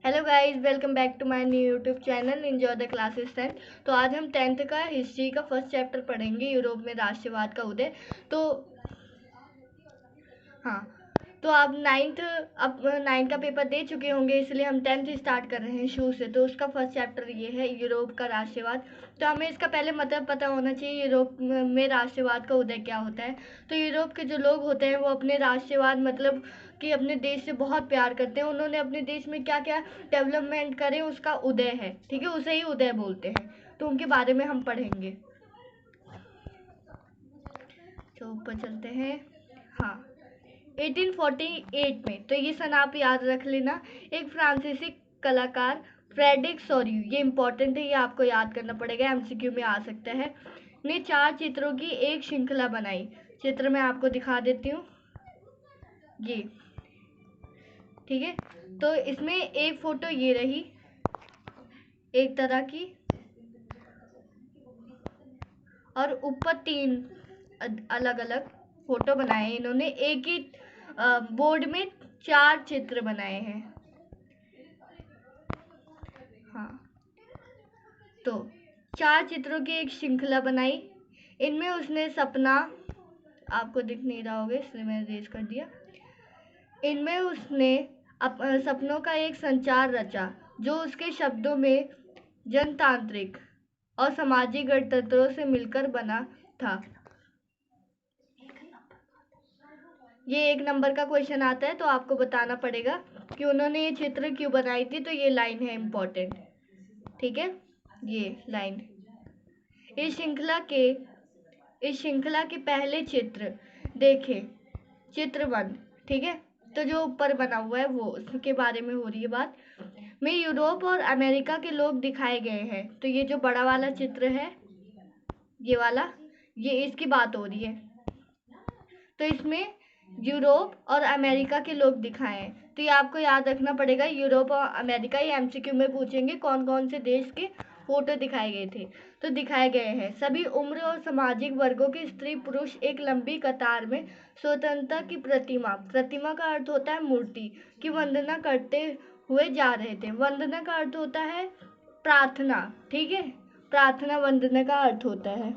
Hello guys, welcome back to my new YouTube channel enjoy the classes 10। तो आज हम 10th का history का फर्स्ट चैप्टर पढ़ेंगे, यूरोप में राष्ट्रवाद का उदय। तो हाँ, तो आप नाइन्थ का पेपर दे चुके होंगे, इसलिए हम 10th स्टार्ट कर रहे हैं शुरू से। तो उसका फर्स्ट चैप्टर ये है, यूरोप का राष्ट्रवाद। तो हमें इसका पहले मतलब पता होना चाहिए यूरोप में राष्ट्रवाद का उदय क्या होता है। तो यूरोप के जो लोग होते हैं वो अपने राष्ट्रवाद मतलब कि अपने देश से बहुत प्यार करते हैं। उन्होंने अपने देश में क्या क्या डेवलपमेंट करे उसका उदय है, ठीक है, उसे ही उदय बोलते हैं। तो उनके बारे में हम पढ़ेंगे। तो ऊपर चलते हैं। हाँ, 1848 में, तो ये सन आप याद रख लेना, एक फ्रांसीसी कलाकार फ्रेडरिक सोरियू, ये इंपॉर्टेंट है, ये आपको याद करना पड़ेगा, एमसीक्यू में आ सकता है, ने 4 चित्रों की एक श्रृंखला बनाई। चित्र मैं आपको दिखा देती हूँ, ये ठीक है। तो इसमें एक फोटो ये रही, एक तरह की, और ऊपर 3 अलग अलग फोटो बनाए हैं इन्होंने। एक ही बोर्ड में 4 चित्र बनाए हैं। हाँ, तो 4 चित्रों की एक श्रृंखला बनाई। इनमें उसने सपना, आपको दिख नहीं रहा होगा इसलिए मैंने रेज कर दिया। इनमें उसने सपनों का एक संचार रचा, जो उसके शब्दों में जनतांत्रिक और सामाजिक गणतंत्रों से मिलकर बना था। ये 1 नंबर का क्वेश्चन आता है, तो आपको बताना पड़ेगा कि उन्होंने ये चित्र क्यों बनाई थी। तो ये लाइन है इम्पोर्टेंट, ठीक है, ये लाइन। इस श्रृंखला के पहले चित्र देखें, चित्र 1, ठीक है। तो जो ऊपर बना हुआ है वो उसके बारे में हो रही है बात। में यूरोप और अमेरिका के लोग दिखाए गए हैं। तो ये जो बड़ा वाला चित्र है, ये वाला, ये इसकी बात हो रही है। तो इसमें यूरोप और अमेरिका के लोग दिखाए हैं। तो ये आपको याद रखना पड़ेगा, यूरोप और अमेरिका, ये एमसीक्यू में पूछेंगे कौन कौन से देश के फोटो दिखाए गए थे। तो दिखाए गए हैं सभी उम्र और सामाजिक वर्गों के स्त्री पुरुष एक लंबी कतार में स्वतंत्रता की प्रतिमा, प्रतिमा का अर्थ होता है मूर्ति, की वंदना करते हुए जा रहे थे। वंदना का अर्थ होता है प्रार्थना, ठीक है, प्रार्थना वंदना का अर्थ होता है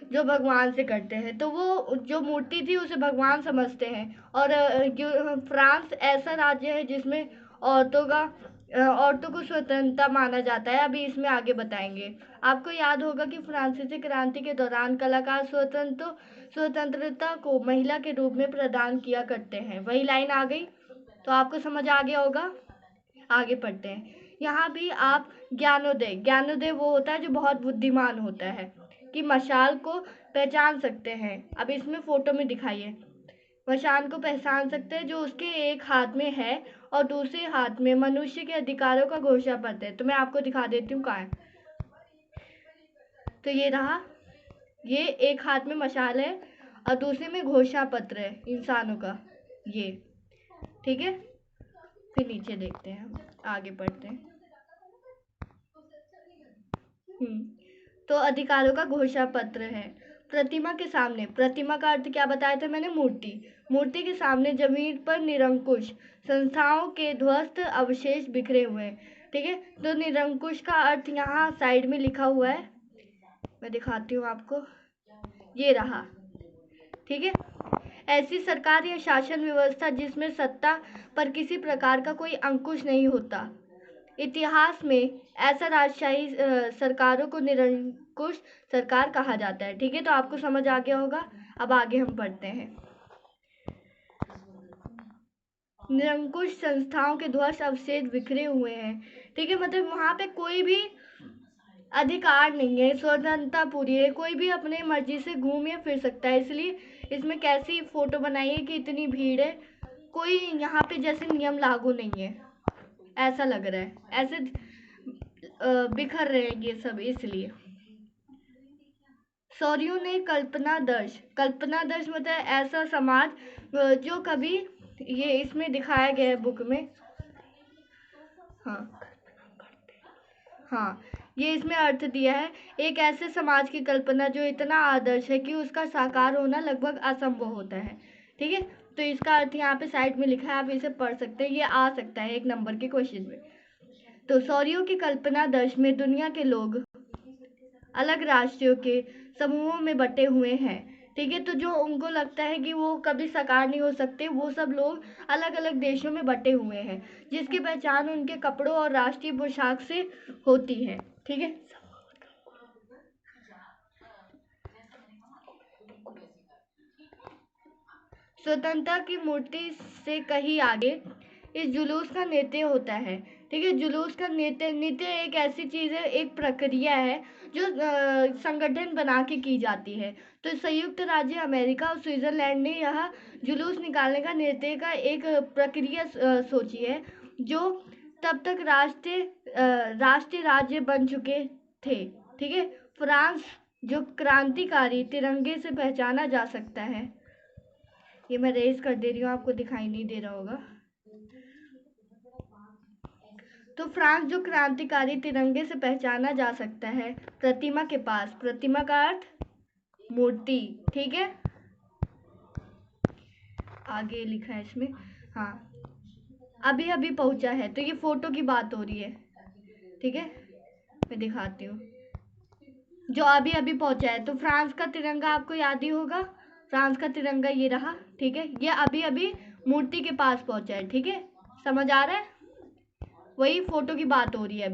जो भगवान से करते हैं। तो वो जो मूर्ति थी उसे भगवान समझते हैं। और फ्रांस ऐसा राज्य है जिसमें औरतों को स्वतंत्रता माना जाता है। अभी इसमें आगे बताएंगे। आपको याद होगा कि फ्रांसीसी क्रांति के दौरान कलाकार स्वतंत्रता को महिला के रूप में प्रदान किया करते हैं। वही लाइन आ गई, तो आपको समझ आ गया होगा। आगे पढ़ते हैं। यहाँ भी आप ज्ञानोदय वो होता है जो बहुत बुद्धिमान होता है, कि मशाल को पहचान सकते हैं। अब इसमें फोटो में दिखाइए, मशाल को पहचान सकते हैं जो उसके एक हाथ में है और दूसरे हाथ में मनुष्य के अधिकारों का घोषणा पत्र है। तो मैं आपको दिखा देती हूँ कहाँ है। तो ये रहा, ये एक हाथ में मशाल है और दूसरे में घोषणा पत्र है इंसानों का, ये ठीक है। फिर नीचे देखते हैं, हम आगे पढ़ते हैं। तो अधिकारों का घोषणा पत्र है। प्रतिमा के सामने, प्रतिमा का अर्थ क्या बताया था मैंने, मूर्ति। मूर्ति के सामने जमीन पर निरंकुश संस्थाओं के ध्वस्त अवशेष बिखरे हुए हैं, ठीक है। तो निरंकुश का अर्थ यहाँ साइड में लिखा हुआ है, मैं दिखाती हूँ आपको, ये रहा, ठीक है। ऐसी सरकार या शासन व्यवस्था जिसमें सत्ता पर किसी प्रकार का कोई अंकुश नहीं होता। इतिहास में ऐसा राजशाही सरकारों को निरंकुश सरकार कहा जाता है, ठीक है। तो आपको समझ आ गया होगा। अब आगे हम पढ़ते हैं। निरंकुश संस्थाओं के ध्वस्त अवशेष बिखरे हुए हैं, ठीक है, मतलब वहां पे कोई भी अधिकार नहीं है, स्वतंत्रता पूरी है, कोई भी अपने मर्जी से घूम या फिर सकता है। इसलिए इसमें कैसी फोटो बनाई है कि इतनी भीड़ है, कोई यहाँ पे जैसे नियम लागू नहीं है, ऐसा लग रहा है, ऐसे बिखर रहे हैं ये सब। इसलिए सौरियों ने कल्पना दर्श मतलब ऐसा समाज जो कभी, ये इसमें दिखाया गया है बुक में। हाँ हाँ, ये इसमें अर्थ दिया है, एक ऐसे समाज की कल्पना जो इतना आदर्श है कि उसका साकार होना लगभग असंभव होता है, ठीक है। तो इसका अर्थ यहाँ पे साइड में लिखा है, आप इसे पढ़ सकते हैं, ये आ सकता है 1 नंबर के क्वेश्चन में। तो सौर्यों की कल्पना दर्श में दुनिया के लोग अलग राष्ट्रों के समूहों में बटे हुए हैं, ठीक है। तो जो उनको लगता है कि वो कभी साकार नहीं हो सकते, वो सब लोग अलग अलग देशों में बटे हुए हैं, जिसकी पहचान उनके कपड़ों और राष्ट्रीय पोशाक से होती है, ठीक है। स्वतंत्रता की मूर्ति से कहीं आगे इस जुलूस का नृत्य होता है, ठीक है। जुलूस का नृत्य एक ऐसी चीज़ है, एक प्रक्रिया है जो संगठन बना के की जाती है। तो संयुक्त राज्य अमेरिका और स्विट्जरलैंड ने यह जुलूस निकालने का नृत्य का एक प्रक्रिया सोची है, जो तब तक राष्ट्रीय राज्य बन चुके थे, ठीक है। फ्रांस जो क्रांतिकारी तिरंगे से पहचाना जा सकता है, ये मैं रेज कर दे रही हूँ, आपको दिखाई नहीं दे रहा होगा। तो फ्रांस जो क्रांतिकारी तिरंगे से पहचाना जा सकता है, प्रतिमा के पास, प्रतिमा का अर्थ मूर्ति, ठीक है। आगे लिखा है इसमें, हाँ, अभी अभी पहुंचा है, तो ये फोटो की बात हो रही है, ठीक है। मैं दिखाती हूँ, जो अभी अभी पहुंचा है। तो फ्रांस का तिरंगा आपको याद ही होगा, फ्रांस का तिरंगा ये रहा, ठीक है। ये अभी अभी मूर्ति के पास पहुंचा है, ठीक है, समझ आ रहा है। वही फोटो की बात हो रही है।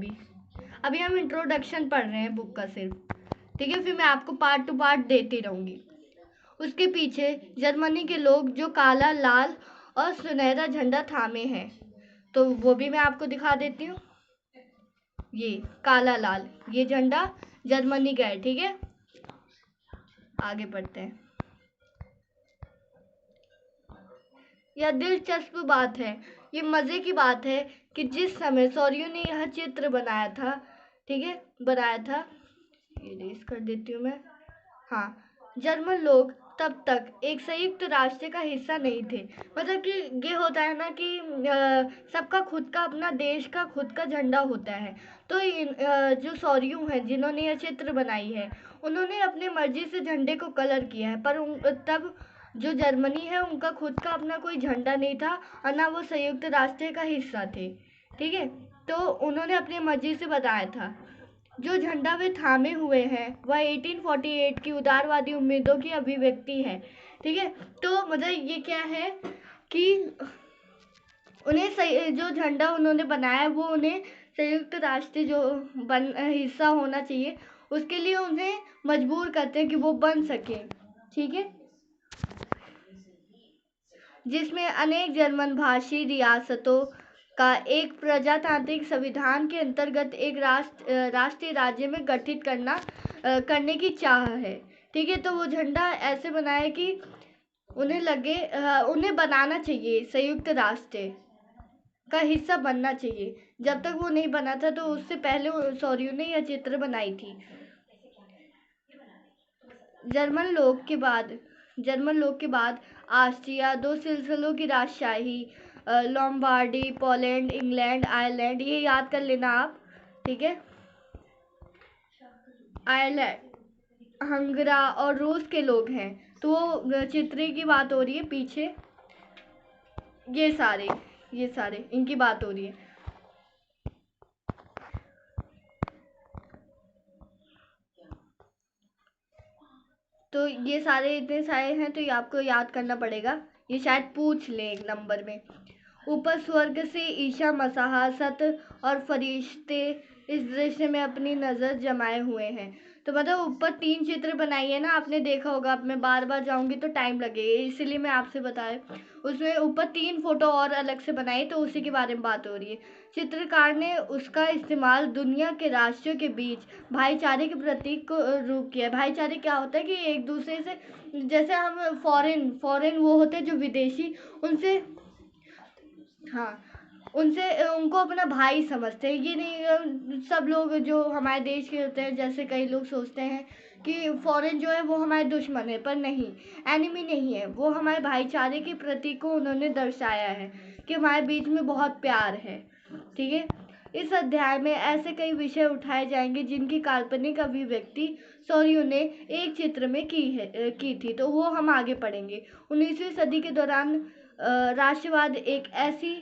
अभी हम इंट्रोडक्शन पढ़ रहे हैं बुक का सिर्फ, ठीक है। फिर मैं आपको पार्ट टू पार्ट देती रहूंगी। उसके पीछे जर्मनी के लोग जो काला, लाल और सुनहरा झंडा थामे हैं, तो वो भी मैं आपको दिखा देती हूँ। ये काला लाल, ये झंडा जर्मनी का है, ठीक है। आगे बढ़ते हैं। यह दिलचस्प बात है, ये मजे की बात है कि जिस समय सौर्यों ने यह चित्र बनाया था, ठीक है, बनाया था, ये रेस कर देती हूँ मैं, हाँ, जर्मन लोग तब तक एक संयुक्त राष्ट्र का हिस्सा नहीं थे। मतलब कि ये होता है ना कि सबका खुद का अपना देश का खुद का झंडा होता है। तो जो सौर्यों हैं जिन्होंने यह चित्र बनाई है, उन्होंने अपने मर्जी से झंडे को कलर किया है, पर तब जो जर्मनी है उनका खुद का अपना कोई झंडा नहीं था और ना वो संयुक्त राष्ट्र का हिस्सा थे, ठीक है। तो उन्होंने अपनी मर्जी से बताया था। जो झंडा वे थामे हुए हैं वह 1848 की उदारवादी उम्मीदों की अभिव्यक्ति है, ठीक है। तो मतलब ये क्या है कि उन्हें जो झंडा उन्होंने बनाया वो उन्हें संयुक्त राष्ट्र जो हिस्सा होना चाहिए, उसके लिए उन्हें मजबूर करते हैं कि वो बन सके, ठीक है। जिसमें अनेक जर्मन भाषी रियासतों का एक प्रजातांत्रिक संविधान के अंतर्गत एक राष्ट्रीय राज्य में गठित करने की चाह है, ठीक है। तो वो झंडा ऐसे बनाया कि उन्हें बनाना चाहिए, संयुक्त राष्ट्र का हिस्सा बनना चाहिए। जब तक वो नहीं बना था, तो उससे पहले सौर्यों ने यह चित्र बनाई थी। जर्मन लोग के बाद ऑस्ट्रिया, 2 सिलसिलों की राजशाही, लोम्बार्डी, पोलैंड, इंग्लैंड, आयरलैंड, ये याद कर लेना आप, ठीक है। आयरलैंड, हंगरा और रूस के लोग हैं। तो वो चित्र की बात हो रही है पीछे, ये सारे इनकी बात हो रही है। तो ये सारे इतने सारे हैं, तो ये आपको याद करना पड़ेगा, ये शायद पूछ ले 1 नंबर में। ऊपर स्वर्ग से ईशा मसीह, सत और फरिश्ते इस दृश्य में अपनी नज़र जमाए हुए हैं। तो मतलब ऊपर 3 चित्र बनाई है ना, आपने देखा होगा। अब मैं बार बार जाऊंगी तो टाइम लगेगा, इसलिए मैं आपसे बताए। उसमें ऊपर 3 फोटो और अलग से बनाई, तो उसी के बारे में बात हो रही है। चित्रकार ने उसका इस्तेमाल दुनिया के राष्ट्रों के बीच भाईचारे के प्रतीक को रूप किया। भाईचारे क्या होता है कि एक दूसरे से, जैसे हम फॉरेन वो होते हैं जो विदेशी, उनसे, हाँ, उनको अपना भाई समझते हैं। ये नहीं सब लोग जो हमारे देश के होते हैं, जैसे कई लोग सोचते हैं कि फॉरेन जो है वो हमारे दुश्मन है, पर नहीं, एनिमी नहीं है। वो हमारे भाईचारे के प्रतीक को उन्होंने दर्शाया है कि हमारे बीच में बहुत प्यार है, ठीक है। इस अध्याय में ऐसे कई विषय उठाए जाएंगे जिनकी काल्पनिक अभिव्यक्ति सौरियों ने एक चित्र में की थी, तो वो हम आगे पढ़ेंगे। 19वीं सदी के दौरान राष्ट्रवाद एक ऐसी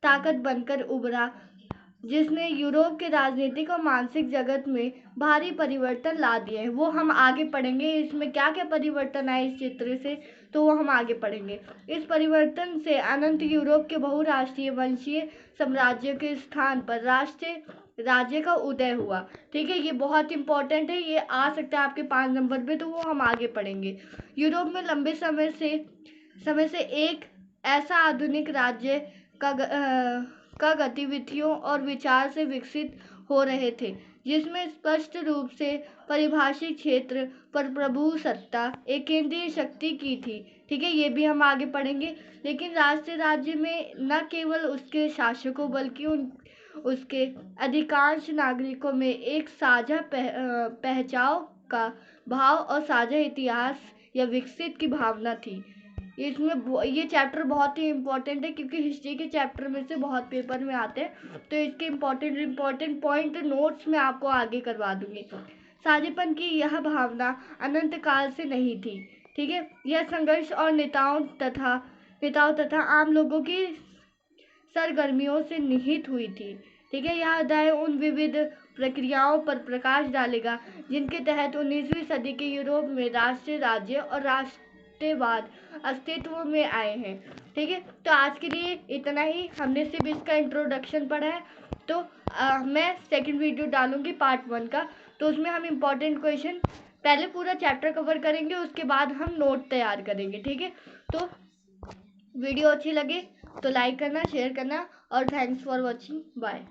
ताकत बनकर उभरा जिसने यूरोप के राजनीतिक और मानसिक जगत में भारी परिवर्तन ला दिए हैं। वो हम आगे पढ़ेंगे, इसमें क्या क्या परिवर्तन आए इस चित्र से, तो वो हम आगे पढ़ेंगे। इस परिवर्तन से अनंत यूरोप के बहुराष्ट्रीय वंशीय साम्राज्य के स्थान पर राष्ट्रीय राज्य का उदय हुआ। ठीक है, ये बहुत इंपॉर्टेंट है, ये आ सकता है आपके 5 नंबर पे, तो वो हम आगे पढ़ेंगे। यूरोप में लंबे समय से एक ऐसा आधुनिक राज्य का गतिविधियों और विचार से विकसित हो रहे थे जिसमें स्पष्ट रूप से परिभाषित क्षेत्र पर प्रभु सत्ता एक केंद्रीय शक्ति की थी। ठीक है, ये भी हम आगे पढ़ेंगे। लेकिन राष्ट्रीय राज्य में न केवल उसके शासकों बल्कि उसके अधिकांश नागरिकों में एक साझा पहचान का भाव और साझा इतिहास या विकसित की भावना थी। इसमें ये चैप्टर बहुत ही इम्पोर्टेंट है क्योंकि हिस्ट्री के चैप्टर में से बहुत पेपर में आते हैं, तो इसके इम्पोर्टेंट पॉइंट नोट्स में आपको आगे करवा दूंगी। साझेपन की यह भावना अनंत काल से नहीं थी। ठीक है, यह संघर्ष और नेताओं तथा आम लोगों की सरगर्मियों से निहित हुई थी। ठीक है, यह अध्याय उन विविध प्रक्रियाओं पर प्रकाश डालेगा जिनके तहत 19वीं सदी के यूरोप में राष्ट्रीय राज्य और राष्ट्रवाद अस्तित्व में आए हैं। ठीक है, तो आज के लिए इतना ही। हमने सिर्फ इसका इंट्रोडक्शन पढ़ा है, तो मैं सेकंड वीडियो डालूंगी पार्ट 1 का, तो उसमें हम इम्पोर्टेंट क्वेश्चन पहले पूरा चैप्टर कवर करेंगे, उसके बाद हम नोट तैयार करेंगे। ठीक है, तो वीडियो अच्छी लगे तो लाइक करना, शेयर करना, और थैंक्स फॉर वॉचिंग। बाय।